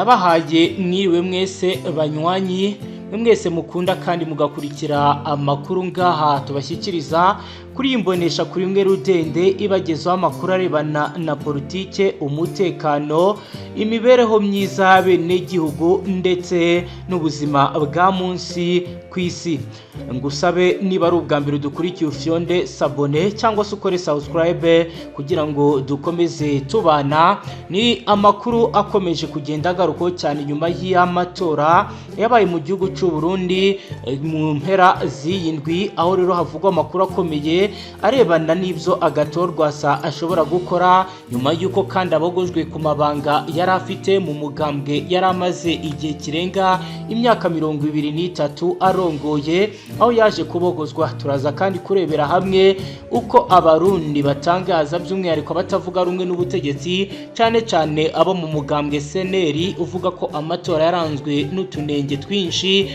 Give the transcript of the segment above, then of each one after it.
ndabahaye mwiriwe mwese banywanyi mwese mukunda kandi mugakurikira amakuru ngaha tubashyikiriza kuri imbonesha kuri mwe rudende ibagezaho amakuru arebana na politike, umutekano, imibereho myiza bene gihugu ndetse n'ubuzima bwa munsi kwisi. Ngusabe niba ari ubwa mbere dukurikiye ufyonde sabone cyangwa se ukore subscribe kugira ngo dukomeze tubana. Ni amakuru akomeje kugenda agaruko cyane nyuma y'amatora yabaye mu gihugu cy'u Burundi mu mpera z'iyindwi, aho rero havugwa amakuru akomeye arebana n'ibyo Agathon ashobora gukora nyuma y'uko kandi abogojwe ku mabanga yari afite mu mugambwe yari amaze igihe kirenga imyaka 23 arongoye, aho yaje kubogozwa. Turaza kandi kurebera hamwe uko abarundi batangaza by'umwihariko batavuga rumwe n'ubutegetsi, cyane cyane abo mu mugambwe CNL uvuga ko amatora yaranzwe n'utunenge twinshi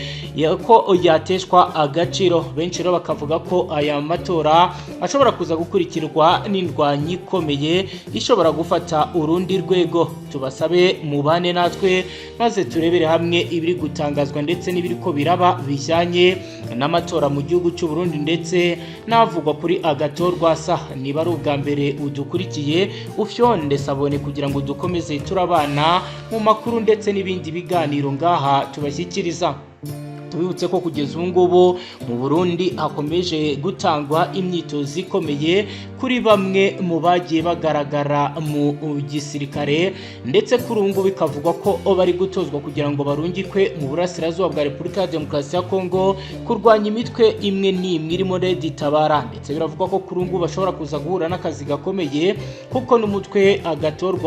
ko yateshwa agaciro. Benshi rero bakavuga ko aya matora ashobora kuza gukurikirwa n'indwanyi ikomeye ishobora gufata urundi rwego. Tubasabe mubane natwe maze turebere hamwe ibiri gutangazwa ndetse n'ibiri ko biraba bijyanye n'amatora mu gihugu cy'u Burundi ndetse navugwa kuri Agathon. Niba ari ubwa mbere udukurikiye ufyonde sabone kugira ngo dukomeze turabana mu makuru ndetse n'ibindi biganiro ngaha tubashyikiriza. Tubibutse ko kugeza ubu ngubu mu Burundi hakomeje gutangwa imyitozo ikomeye kuri bamwe mu bagiye bagaragara mu gisirikare, ndetse kuri ubu ngubu bikavugwa ko bari gutozwa kugira ngo barungikwe mu burasirazuba bwa Repubulika ya Demokarasi ya Kongo kurwanya imitwe imwe n'imwe irimo Red Tabara, ndetse biravugwa ko kuri ubu ngubu bashobora kuza guhura n'akazi gakomeye kuko n'umutwe Agathon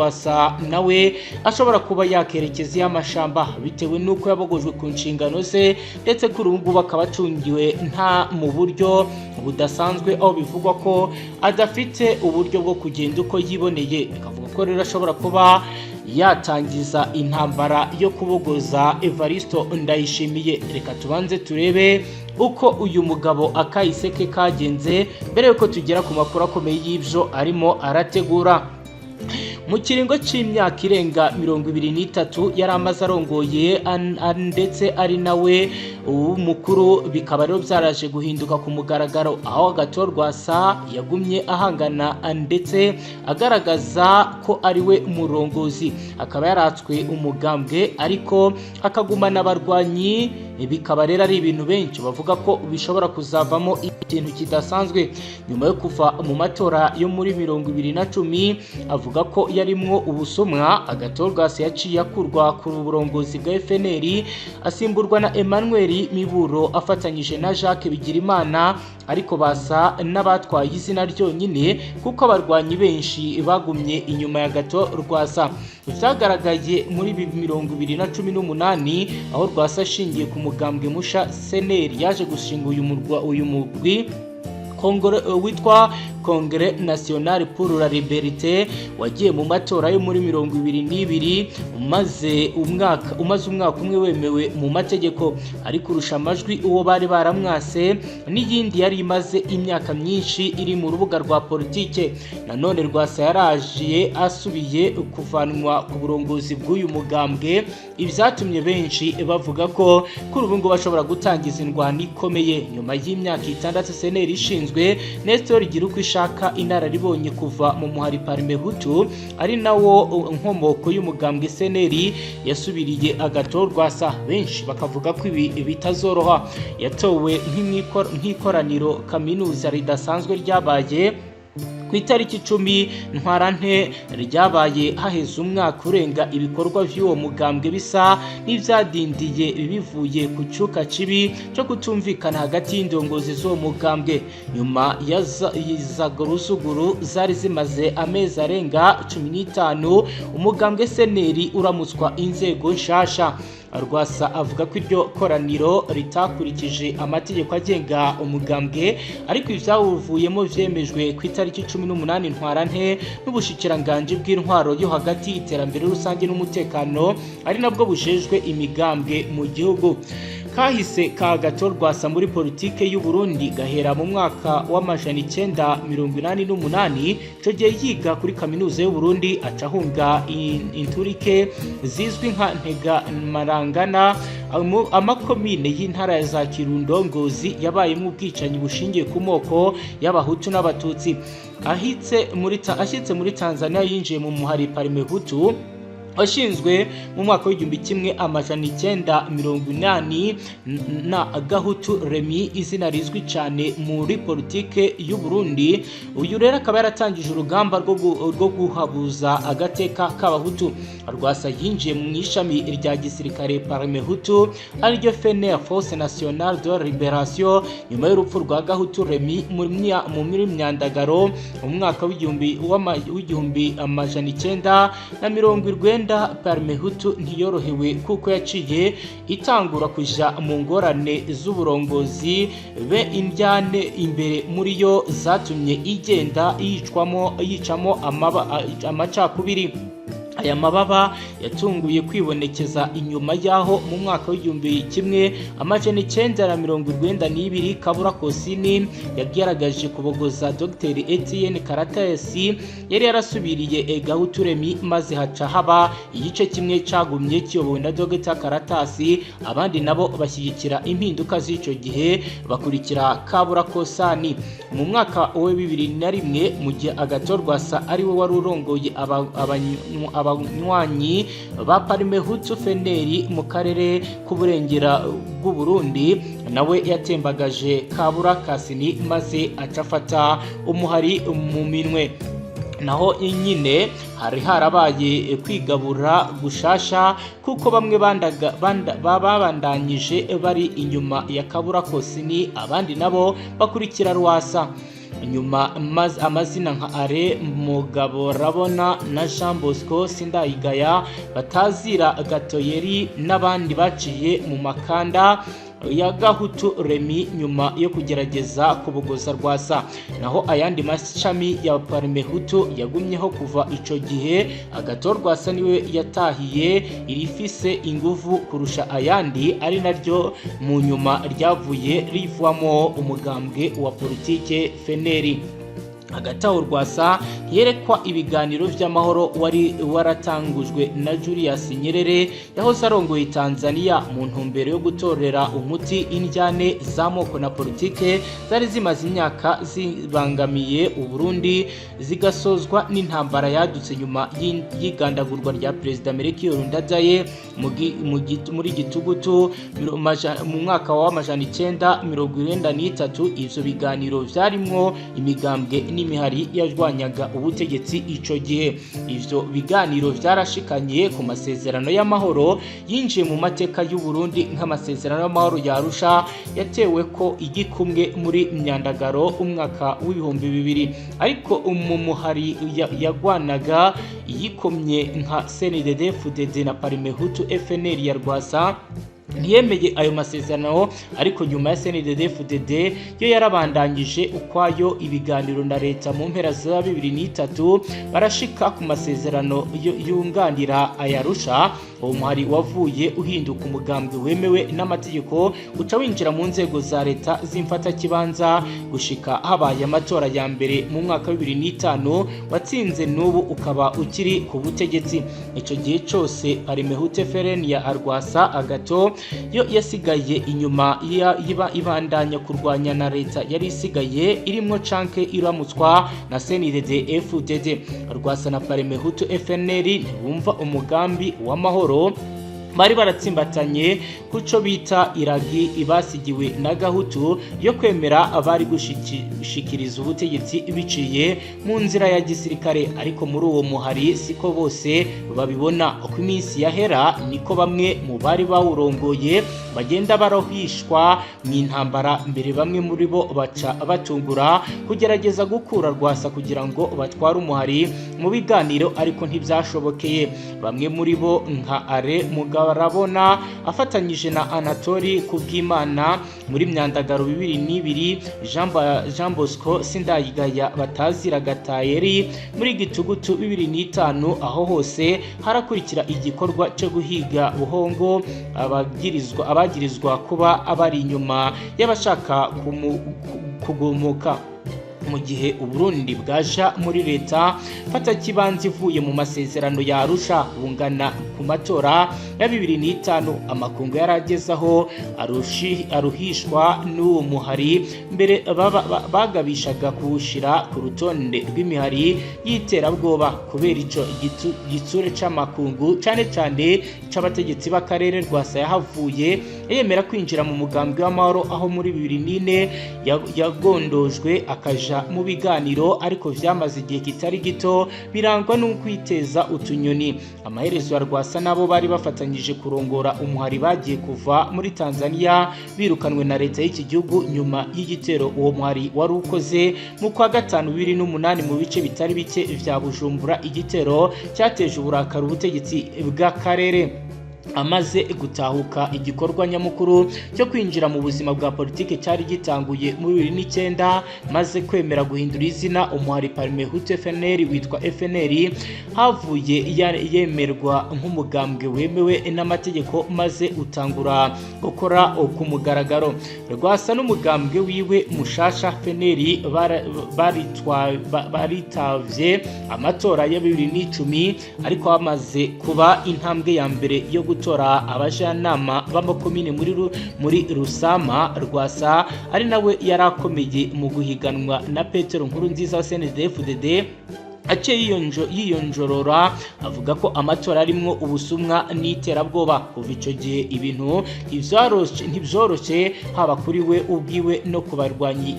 nawe ashobora kuba yakerekeza y'amashamba bitewe n'uko yabogojwe ku nshingano ze, ndetse kuri ubu ngubu akaba acungiwe nta mu buryo budasanzwe, aho bivugwa ko adafite uburyo bwo kugenda uko yiboneye. Bikavuga ko rero ashobora kuba yatangiza intambara yo kubogoza Evariste Ndayishimiye. Reka tubanze turebe uko uyu mugabo akahise ke kagenze mbere yuko tugera ku makuru akomeye y'ibyo arimo arategura. Mu kiringo cy'imyaka irenga 23 yari amaze arongoye ndetse ari nawe umukuru, bikaba rero byaraje guhinduka ku mugaragaro, aho Agathon yagumye ahangana ndetse agaragaza ko ari we murongozi. Akaba yaratswe umugambwe ariko akagumana abarwanyi, bikaba rero ari ibintu benshi bavuga ko bishobora kuzavamo ikintu kidasanzwe. Nyuma yo kuva mu matora yo muri 2010 avuga ko yarimwo ubusumwa, Agathon yaciye akurwa ku burongozi bwa FNL asimburwa na Emmanuel Miburo afatanyije na Jacques Bigirimana, ariko basa n'abatwaye izina ryonyine kuko abarwanyi benshi bagumye inyuma ya Agathon. Byagaragaye muri 2018 aho Rwasa ashingiye ku mugambwe musha CNL yaje gushinga uyu mugwi witwa Congrès National pour la Liberté, wagiye mu matora yo muri 2022 umaze umwaka umwe wemewe mu mategeko, ariko urusha amajwi uwo bari baramwase n'iyindi yari imaze imyaka myinshi iri mu rubuga rwa politike. Nanone Rwasa yaraje asubiye kuvanwa ku burongozi bw'uyu mugambwe, ibyatumye benshi bavuga ko kuri ubu ngo bashobora gutangiza indwano ikomeye. Nyuma y'imyaka 6 CNL ishinzwe, Nestor Girukishaka inararibonye kuva mu muhari Parmehutu ari nawo nkomoko y'umugambwe CNL yasubiriye Agathon. Benshi bakavuga ko ibi bitazoroha. Yatowe nk'ikoraniro kaminuza ridasanzwe ryabaye ku itariki 10 Ntwarante, ryabaye haheze umwaka urenga. Ibikorwa by'uwo mugambwe bisa n'ibyadindiye bivuye ku cyuka kibi cyo kutumvikana hagati y'indongozi z'uwo mugambwe. Nyuma y'izaguruzuguru zari zimaze amezi arenga 15 umugambwe CNL uramutswa inzego nshasha. Rwasa avuga ko iryo koraniro ritakurikije amategeko agenga umugambwe, ariko ibyawuvuyemo vyemejwe ku itariki 18 Ntwarante n'ubushikiranganje bw'intwaro yo hagati, iterambere rusange n'umutekano, ari nabwo bujejwe imigambwe mu gihugu. kahise ka Agathon Rwasa muri politike y'u Burundi gahera mu mwaka w'amajana 1988 cyo gihe yiga kuri kaminuza y'u Burundi acahunga inturike zizwi nka Ntega Marangana amakomine y'intara za Kirundo Ngozi yabayemo ubwicanyi bushingiye ku moko y'abahutu n'abatutsi. Ashyitse muri Tanzania yinjiye mu muhari Parmehutu washinzwe mu mwaka w'igihumbi kimwe amajana 1980 na Gahutu Remy, izina rizwi cyane muri politike y'u Burundi. Uyu rero akaba yaratangije urugamba rwo guhabuza agateka k'abahutu. Rwasa yinjiye mu ishami rya gisirikare Parmehutu ariryo FNL, Force Nationale de Libération, nyuma y'urupfu rwa Gahutu Remy mu myandagaro mu mwaka w'igihumbi amajana 1990. Parmehutu ntiyorohewe kuko yaciye itangura kuja mu ngorane z'uburongozi be indyane imbere muri yo zatumye igenda yicamo amacakubiri. Aya mababa yatunguye kwibonekeza inyuma yaho mu mwaka w'igihumbi kimwe amajana 1992 Kabura Kosini yagaragaje kubogoza Dr Etienne Karatasi yari yarasubiriye Gahutu Remy, maze haca haba igice kimwe cagumye kiyobowe na Dr Karatasi, abandi nabo bashyigikira impinduka z'icyo gihe bakurikira Kabura Kosani. Mu mwaka wa 2001 mu gihe Agathon Rwasa ari we wari urongoye abanywanyi ba Parmehutu FNL mu karere k'uburengera bw'u Burundi, nawe yatembagaje Kabura Kasini maze acafata umuhari mu minwe. Naho nyine hari harabaye kwigabura gushasha kuko bamwe babandanyije bari inyuma ya Kabura Kosini, abandi nabo bakurikira Rwasa. Nyuma amazina nka Are Mugabo Rabona na Jean Bosco Sindayigaya batazira Gatoyeri n'abandi baciye mu makanda ya Gahutu Remy nyuma yo kugerageza kubogoza Rwasa. Naho ayandi mashami ya Parmehutu yagumyeho kuva ico gihe. Agathon Rwasa niwe yatahiye irifise inguvu kurusha ayandi, ari naryo mu nyuma ryavuye rivamo umugambwe wa politike FNL. Agathon Rwasa yerekwa ibiganiro by'amahoro wari waratangujwe na Julius Nyerere yahoze arongoye Tanzania mu ntumbero yo gutorera umuti indyane z'amoko na politike zari zimaze imyaka zibangamiye u Burundi, zigasozwa n'intambara yadutse nyuma y'igandagurwa rya Perezida Melchior Ndadaye muri Gitugutu mu mwaka wa 1993. Ivyo biganiro vyarimwo imigambwe n'imihari yarwanyaga ubutegetsi ico gihe. Ivyo biganiro vyarashikanye ku masezerano y'amahoro yinjiye mu mateka y'u Burundi nk'amasezerano y'amahoro ya Arusha yatewe ko igikumwe muri myandagaro umwaka w'ibihumbi 2000, ariko umuhari yagwanaga yikomye nka CNDD-FDD na Parmehutu FNL ya Rwasa ntiyemeye ayo masezerano, ariko nyuma ya CNDD-FDD yo yarabandanyije ukwayo ibiganiro na leta mu mpera za 2003 barashika ku masezerano yunganira ayarusha. Uwo muhari wavuye uhinduka umugambwe wemewe n'amategeko uca winjira mu nzego za leta z'imfata kibanza gushika habaye amatora ya mbere mu mwaka wa 2005 watsinze n'ubu ukaba ukiri ku butegetsi. Ico gihe cyose Parmehutu FNL ya Rwasa Agathon yo yasigaye inyuma ibandanya kurwanya na leta yari isigaye irimo canke iramutswa na CNDD-FDD. Rwasa na Parmehutu FNL ntibumva umugambi w'amahoro bari baratsimbatanye kuco bita iragi ibasigiwe na Gahutu yo kwemera abari gushikiriza ubutegetsi biciye mu nzira ya gisirikare. Ariko muri uwo muhari siko bose babibona. Uko iminsi yahera niko bamwe mu bari bawurongoye bagenda barohishwa mu intambara, mbere bamwe muri bo baca batungura kugerageza gukura Rwasa kugira ngo batware umuhari mu biganiro, ariko ntibyashobokeye. Bamwe muri bo nka Are Mugabo Rabona afatanyije na Anatoli Kubwimana muri myandagaro 2002, Jean Bosco Sindayigaya batazira Gatayeri muri Gitugutu 2005. Aho hose harakurikira igikorwa cyo guhiga buhongo abagirizwa bagirizwa kuba abari inyuma y'abashaka kugomoka mu gihe Uburundi bwaja muri leta fata kibanza ivuye mu masezerano ya Arusha bungana ku matora ya 2005 amakungu yaragezaho aruhishwa n'uwo muhari mbere bagabishaga kuwushira ku rutonde rw'imihari y'iterabwoba kubera ico gitsure c'amakungu cane c'abategetsi b'akarere rwasa yahavuye yemera kwinjira mu mugambi w'amahoro aho muri 2004 yagondojwe akaja mu biganiro ariko vyamaze igihe kitari gito birangwa no kwiteza utunyoni. Amaherezo ya Rwasa nabo bari bafatanyije kurongora umuhari bagiye kuva muri Tanzania birukanwe na leta y'iki gihugu nyuma y'igitero uwo muhari wari ukoze mu kwa gatanu 2008 mu bice bitari bike vya Bujumbura, igitero cyateje uburakari ubutegetsi bw'akarere. Amaze gutahuka igikorwa nyamukuru cyo kwinjira mu buzima bwa politike cyari gitanguye mu 2009 maze kwemera guhindura izina umuhari Parmehutu FNL witwa FNL havuye yemerwa nk'umugambwe wemewe n'amategeko maze utangura gukora ku mugaragaro. Rwasa n'umugambwe wiwe mushasha FNL baritavye amatora ya 2010 ariko hamaze kuba intambwe ya mbere yo gutora abajanama b'amakomine muri Rusama. Rwasa ari nawe yarakomeye mu guhiganwa na Petero Nkurunziza wa CNDD-FDD ace yiyonjorora avuga ko amatora arimwo ubusumwa n'iterabwoba. Kuva ico gihe ibintu ntivyoroshe haba kuri we ubwiwe no kubarwanyi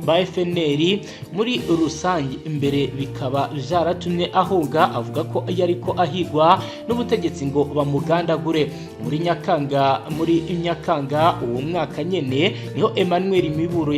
ba FNL muri rusange imbere bikaba byaratumye ahunga. Avuga ko yariko ahigwa n'ubutegetsi ngo bamugandagure. Muri Nyakanga uwo mwaka nyene niho Emmanuel Miburo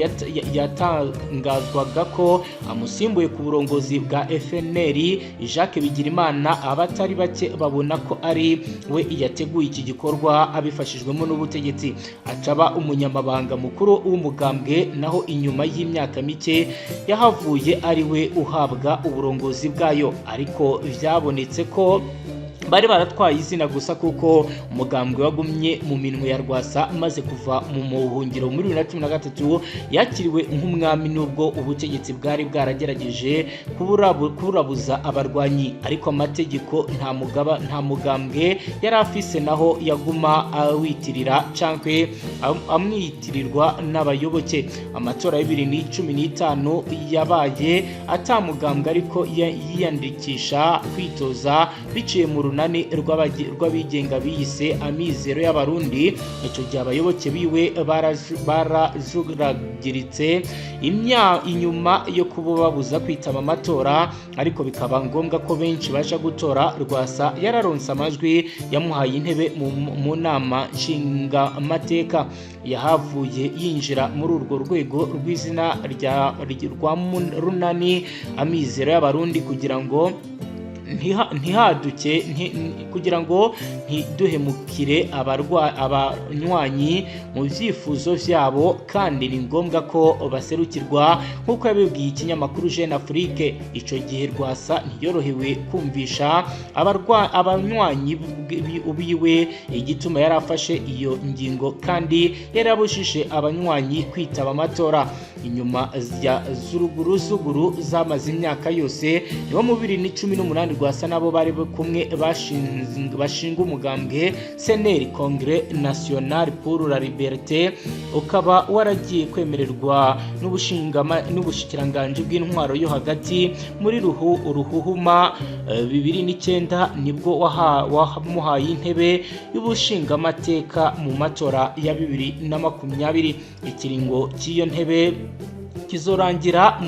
yatangazwaga ko amusimbuye ku burongozi bwa FNL. Jacques Bigirimana abatari bake babona ko ari we yateguye iki gikorwa abifashijwemo n'ubutegetsi, acaba umunyamabanga mukuru w'umugambwe, naho inyuma y'imyaka mike yahavuye ari we uhabwa uburongozi bwayo. Ariko byabonetse ko bari baratwaye izina gusa kuko umugambwe wagumye mu minwe ya Rwasa maze kuva mu muhungiro muri 2013 yakiriwe nk'umwami nubwo ubutegetsi bwari bwaragerageje kuburabuza abarwanyi, ariko amategeko nta mugambwe yari afise naho yaguma awitirira cankwe amwitirirwa n'abayoboke. Amatora ya 2015 yabaye atamugambwe ariko yiyandikisha kwitoza biciye mu runani rw'abigenga biyise Amizero y'Abarundi. Ico gihe abayoboke biwe barajuragiritse inyuma yo kubabuza kwitaba amatora, ariko bikaba ngombwa ko benshi baje gutora. Rwasa yararonse amajwi yamuhaye intebe mu nama nshinga amateka. Yahavuye yinjira muri urwo rwego rw'izina rwa runani Amizero y'Abarundi kugira ngo ntiduhemukire abanywanyi mu byifuzo vyabo, kandi ni ngombwa ko baserukirwa nk'uko yabibwiye ikinyamakuru Jeune Afrique. Ico gihe Rwasa ntiyorohewe kumvisha abanywanyi biwe igituma yarafashe iyo ngingo, kandi yarabujije abanywanyi kwitaba amatora. Inyuma ya zuruguru zamaze imyaka yose niho mu 2018 Rwasa nabo bari kumwe bashinga umugambwe CNL Congrès National pour la Liberté, ukaba waragiye kwemererwa n'ubushikiranganje bw'intwaro yo hagati muri Ruhuhuma 2009 nibwo wamuhaye intebe y'ubushinga amateka mu matora ya 2020. Ikiringo cy'iyo ntebe kizorangira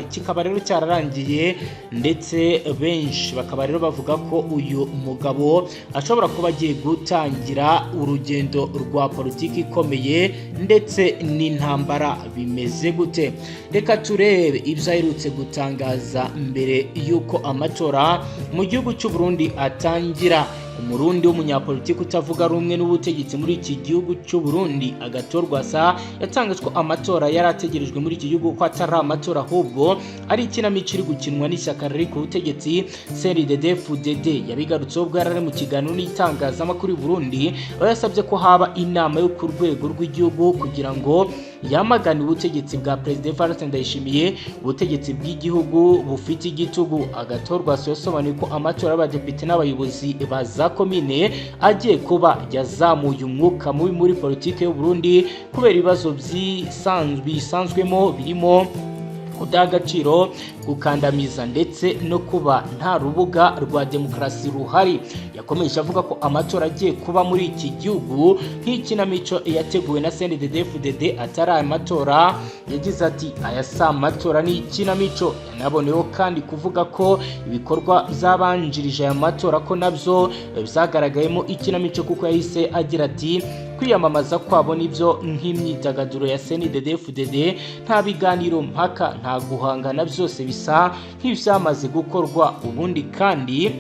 kikaba rero cyararangiye, ndetse benshi bakaba rero bavuga ko uyu mugabo ashobora kuba agiye gutangira urugendo rwa politiki ikomeye ndetse n'intambara. Bimeze gute? Reka turebe ibyo aherutse gutangaza mbere y'uko amatora mu gihugu cy'u Burundi atangira. umurundi w'umunyapolitiki utavuga rumwe n'ubutegetsi muri iki gihugu cy'u Burundi Agathon Rwasa yatangaje ko amatora yari ategerejwe muri iki gihugu ko atari amatora ahubwo ari ikinamico iri gukinwa n'ishyaka riri ku butegetsi CNDD-FDD. Yabigarutseho ubwo yari mu kiganiro n'itangazamakuru i Burundi, aho yasabye ko haba inama yo ku rwego rw'igihugu kugira ngo yamagana ubutegetsi bwa Perezida Evariste Ndayishimiye, ubutegetsi bw'igihugu bufite igitugu. Agathon Rwasa yasobanuye ko amatora y'abadepite n'abayobozi ba za komine agiye kuba yazamuye umwuka mubi muri politiki y'u Burundi kubera ibibazo bisanzwemo birimo kudagaciro, gukandamiza ndetse no kuba nta rubuga rwa demokarasi ruhari. Yakomeje avuga ko amatora agiye kuba muri iki gihugu nk'ikinamico yateguwe na CNDD-FDD atari amatora. Yagize ati aya si amatora ni ikinamico. Yanaboneyeho kandi kuvuga ko ibikorwa byabanjirije aya matora ko nabyo byagaragayemo ikinamico, kuko yahise agira ati kwiyamamaza kwabo nibyo nk'imyidagaduro ya CNDD-FDD, nta biganiro mpaka, nta guhangana, byose bisa nk'ibyamaze gukorwa. Ubundi kandi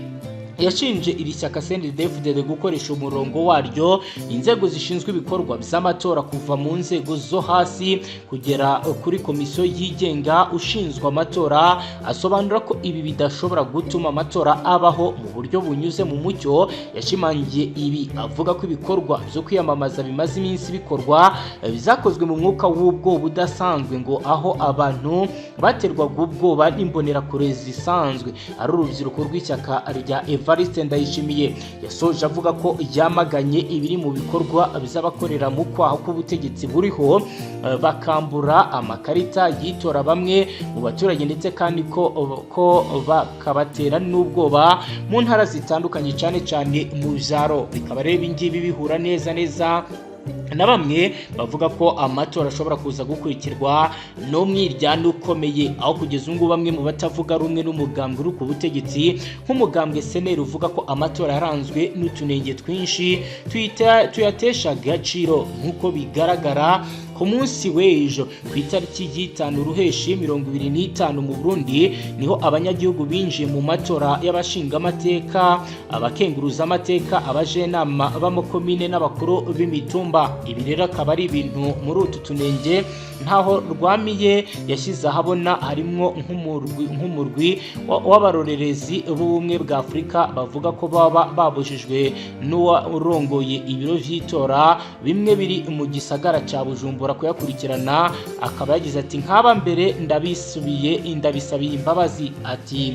yashinje iri shyaka CNDD-FDD gukoresha umurongo waryo inzego zishinzwe ibikorwa by'amatora kuva mu nzego zo hasi kugera kuri komisiyo yigenga ushinzwe amatora. Asobanura ko ibi bidashobora gutuma amatora abaho mu buryo bunyuze mu mucyo. Yashimangiye ibi avuga ko ibikorwa byo kwiyamamaza bimaze iminsi bikorwa bizakozwe mu mwuka w'ubwoba budasanzwe, ngo aho abantu baterwaga ubwoba n'imbonerakure zisanzwe ari urubyiruko rw'ishyaka rya Evariste Ndayishimiye. Yasoje avuga ko yamaganye ibiri mu bikorwa by'abakorera mu kwaha k'ubutegetsi buriho bakambura amakarita yitora bamwe mu baturage, ndetse kandi ko bakabatera n'ubwoba mu ntara zitandukanye cyane cyane mu byaro. Bikaba rero ibingibi bihura neza na bamwe bavuga ko amatora ashobora kuza gukurikirwa n'umwiryane ukomeye, aho kugeza ubu bamwe mu batavuga rumwe n'umugambwe uri ku butegetsi nk'umugambwe SNL uvuga ko amatora yaranzwe n'utunenge twinshi tuyatesha agaciro. Nk'uko bigaragara ku munsi w'ejo ku itariki y'itanu Ruheshi 2025 mu Burundi niho abanyagihugu binjiye mu matora y'abashingamateka, abakenguruza amateka, abajenama b'amakomine n'abakuru b'imitumba. Ibi rero akaba ari ibintu muri utu tunenge ntaho rwamiye yashyize ahabona, harimo nk'umurwi w'abarorerezi b'ubumwe bwa Afurika bavuga ko baba babujijwe n'uwarongoye ibiro vy'itora bimwe biri mu gisagara ca Bujumbura kuyakurikirana. Akaba yagize ati nk'aba mbere ndabisabiye imbabazi, ati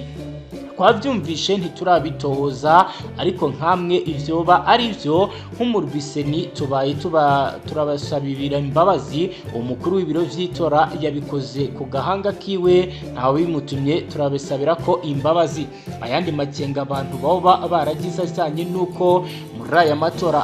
twabyumvishe ntiturabitohoza, ariko nkamwe ivyoba ari byo nk'umurwiseni tubaye turabasabira imbabazi. Umukuru w'ibiro vy'itora yabikoze ku gahanga kiwe, ntawe bimutumye, turabasabira ko imbabazi. Ayandi makenga abantu baba baragize ajyanye nuko muri aya matora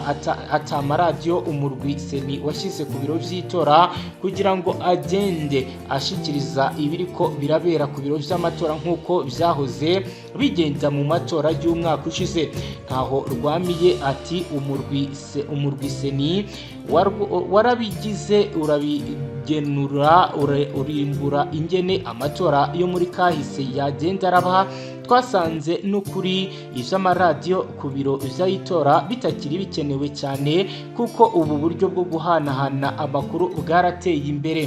atamaradiyo umurwiseni washyize ku biro vy'itora kugira ngo agende ashikiriza ibiriko birabera ku biro vy'amatora nk'uko vyahoze bigenza mu matora y'umwaka ushize. Ntaho rwamiye ati umurwiseni warabigize urabigenura urimbura ingene amatora yo muri kahise yagenda araba. Twasanze n'ukuri ivy'amaradiyo ku biro vy'itora bitakiri bikenewe cyane, kuko ubu buryo bwo guhanahana amakuru bwarateye imbere.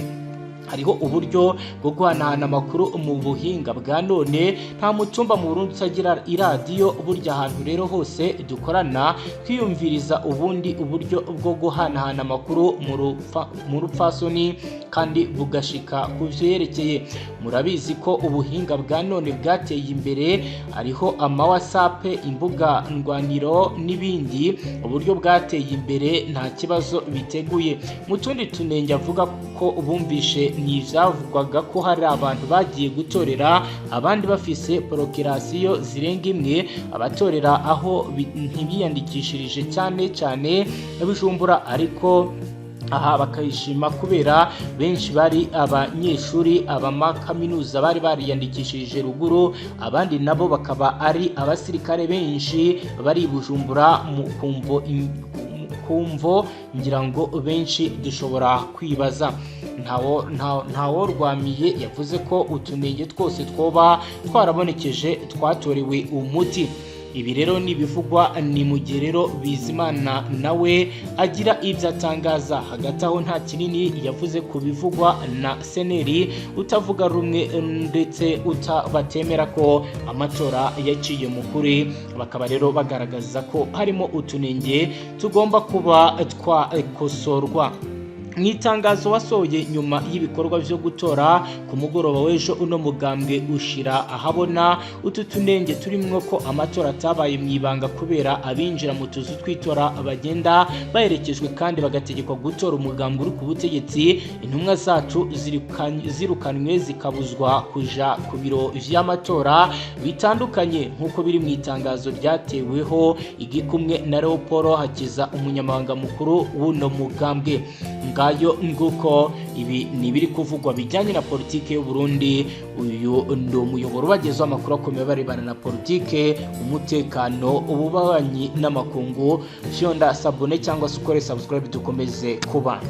Hariho uburyo bwo guhanahana amakuru mu buhinga bwa none, nta mutumba mu Burundi utagira iradiyo. Burya ahantu rero hose dukorana kwiyumviriza ubundi uburyo bwo guhanahana amakuru mu rupfasoni kandi bugashika ku vyerekeye. Murabizi ko ubuhinga bwa none bwateye imbere, hariho WhatsApp, imbuga ndwaniro n'ibindi. Uburyo bwateye imbere nta kibazo biteguye. Mu tundi tunenge avuga ko bumvishe ni ivyavugwaga ko hari abantu bagiye gutorera abandi bafise prokirasiyo zirenga imwe, abatorera aho ntibiyandikishirije cyane Bujumbura, ariko aha bakayishima kubera benshi bari abanyeshuri abamakaminuza bari bariyandikishije ruguru, abandi nabo bakaba ari abasirikare benshi bari Bujumbura mu kumvo ngira ngo benshi dushobora kwibaza. Ntawo rwamiye yavuze ko utunenge twose twoba twarabonekeje twatorewe umuti. Ibi rero nibivugwa ni mu gihe rero Bizimana nawe agira ibyo atangaza. Hagati aho nta kinini yavuze ku bivugwa na Seneri utavuga rumwe ndetse batemera ko amatora yaciye mu kuri, bakaba rero bagaragaza ko harimo utunenge tugomba kuba twakosorwa. Mu itangazo wasohoye nyuma y'ibikorwa byo gutora ku mugoroba w'ejo, uno mugambwe ushira ahabona utu tunenge turimwo ko amatora atabaye mu ibanga kubera abinjira mu tuzu twitora bagenda baherekejwe kandi bagategekwa gutora umugambwe uri ku butegetsi. Intumwa zacu zirukanwe zikabuzwa kuja ku biro vy'amatora bitandukanye nk'uko biri mu itangazo ryateweho igikumwe na Leopold Hakiza, umunyamabanga mukuru w'uno mugambwe. Ngayo nguko ibi nibiri kuvugwa bijyanye na politike y'u Burundi. Uyu ndo muyoboro bagezeho amakuru akomeye barebana na politike, umutekano, ububanyi n'amakungu. Fyonda sabone cyangwa se ukore subscribe dukomeze kubana.